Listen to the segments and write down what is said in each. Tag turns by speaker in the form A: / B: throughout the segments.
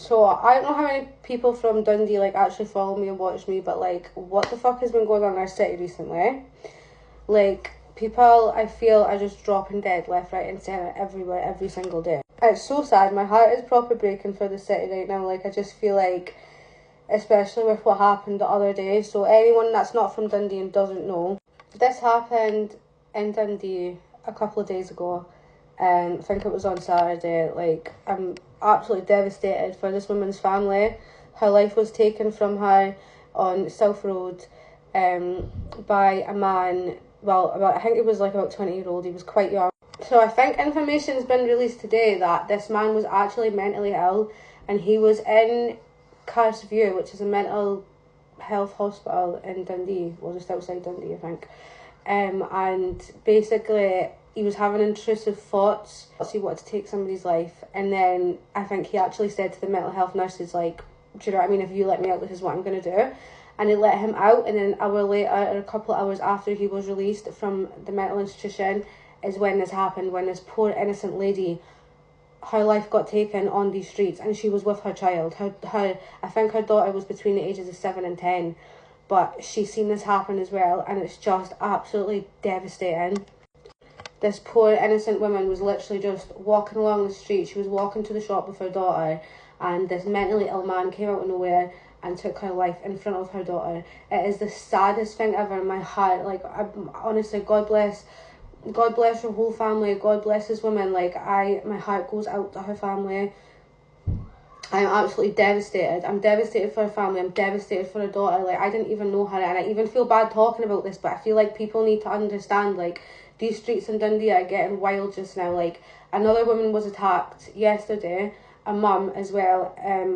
A: So I don't know how many people from Dundee like actually follow me and watch me, but like what the fuck has been going on in our city recently? Like people I feel are just dropping dead left, right and centre everywhere every single day. It's so sad. My heart is proper breaking for the city right now. Like I just feel like, especially with what happened the other day. So anyone that's not from Dundee and doesn't know, this happened in Dundee a couple of days ago. I think it was on Saturday. Like, I'm absolutely devastated for this woman's family. Her life was taken from her on South Road by a man, I think he was like about 20-year-old. He was quite young. So I think information has been released today that this man was actually mentally ill, and he was in Carsview, which is a mental health hospital in Dundee, or just outside Dundee, I think. And basically he was having intrusive thoughts. He wanted to take somebody's life, and then I think he actually said to the mental health nurses, like, do you know what I mean, if you let me out, this is what I'm going to do. And they let him out, and then an hour later, or a couple of hours after he was released from the mental institution, is when this happened, when this poor innocent lady, her life got taken on these streets, and she was with her child. Her I think her daughter was between the ages of 7 and 10, but she's seen this happen as well, and it's just absolutely devastating. This poor innocent woman was literally just walking along the street. She was walking to the shop with her daughter, and this mentally ill man came out of nowhere and took her life in front of her daughter. It is the saddest thing ever. In my heart, like, honestly, God bless her whole family. God bless this woman. Like, my heart goes out to her family. I'm absolutely devastated. I'm devastated for her family. I'm devastated for her daughter. Like, I didn't even know her, and I even feel bad talking about this, but I feel like people need to understand, like, these streets in Dundee are getting wild just now. Like, another woman was attacked yesterday, a mum as well,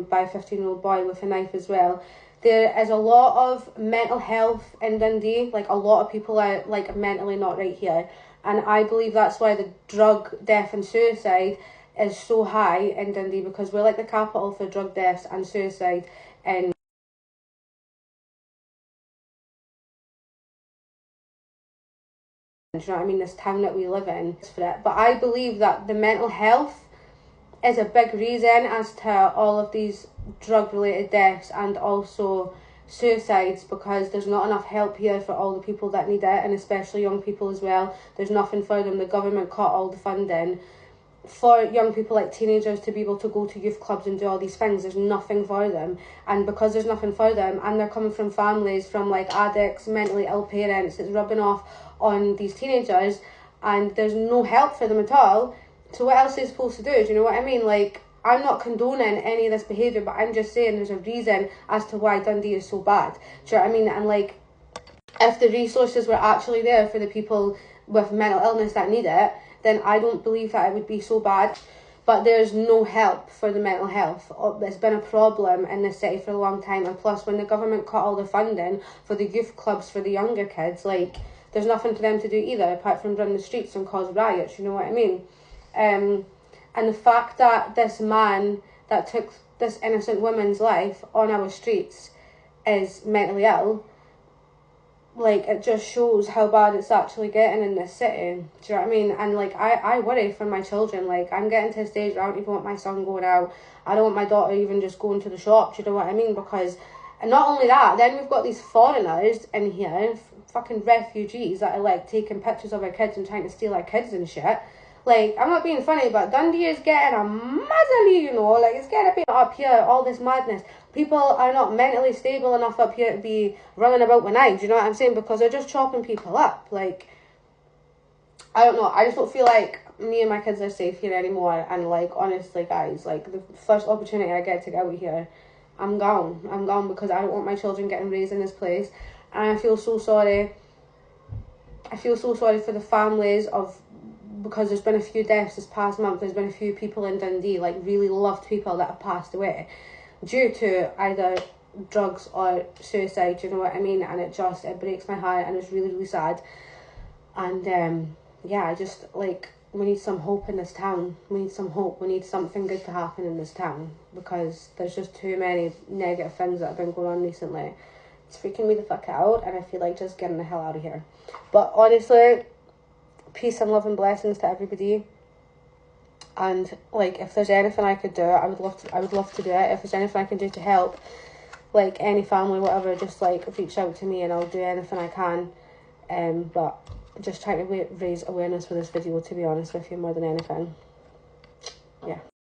A: by a 15-year-old boy with a knife as well. There is a lot of mental health in Dundee. Like, a lot of people are, like, mentally not right here. And I believe that's why the drug death and suicide is so high in Dundee, because we're like the capital for drug deaths and suicide. And do you know what I mean? This town that we live in is for it. But I believe that the mental health is a big reason as to all of these drug-related deaths and also suicides, because there's not enough help here for all the people that need it, and especially young people as well. There's nothing for them. The government cut all the funding for young people, like teenagers, to be able to go to youth clubs and do all these things. There's nothing for them, and because there's nothing for them, and they're coming from families from like addicts, mentally ill parents, it's rubbing off on these teenagers, and there's no help for them at all. So what else are they supposed to do? Do you know what I mean? Like, I'm not condoning any of this behaviour, but I'm just saying there's a reason as to why Dundee is so bad. Do you know what I mean? And like, if the resources were actually there for the people with mental illness that need it, then I don't believe that it would be so bad. But there's no help for the mental health. It's been a problem in the city for a long time. And plus, when the government cut all the funding for the youth clubs for the younger kids, like, there's nothing for them to do either, apart from run the streets and cause riots, you know what I mean? And the fact that this man that took this innocent woman's life on our streets is mentally ill, like, it just shows how bad it's actually getting in this city. Do you know what I mean? And like, I worry for my children. Like, I'm getting to a stage where I don't even want my son going out. I don't want my daughter even just going to the shop. Do you know what I mean? Because, and not only that, then we've got these foreigners in here, fucking refugees, that are like taking pictures of our kids and trying to steal our kids and shit. Like, I'm not being funny, but Dundee is getting a muzzly, you know, like, it's getting a bit up here, all this madness. People are not mentally stable enough up here to be running about with knives, you know what I'm saying? Because they're just chopping people up. Like, I don't know, I just don't feel like me and my kids are safe here anymore. And like, honestly, guys, like, the first opportunity I get to get out of here, I'm gone, because I don't want my children getting raised in this place. And I feel so sorry. I feel so sorry for the families of, because there's been a few deaths this past month. There's been a few people in Dundee, like really loved people, that have passed away due to either drugs or suicide, you know what I mean? And it breaks my heart, and it's really, really sad. And yeah, I just, like, we need some hope in this town. We need some hope. We need something good to happen in this town, because there's just too many negative things that have been going on recently. It's freaking me the fuck out, and I feel like just getting the hell out of here. But honestly, peace and love and blessings to everybody. And like, if there's anything I could do, I would love to do it. If there's anything I can do to help, like any family, whatever, just like reach out to me and I'll do anything I can. But just trying to raise awareness with this video, to be honest with you, more than anything.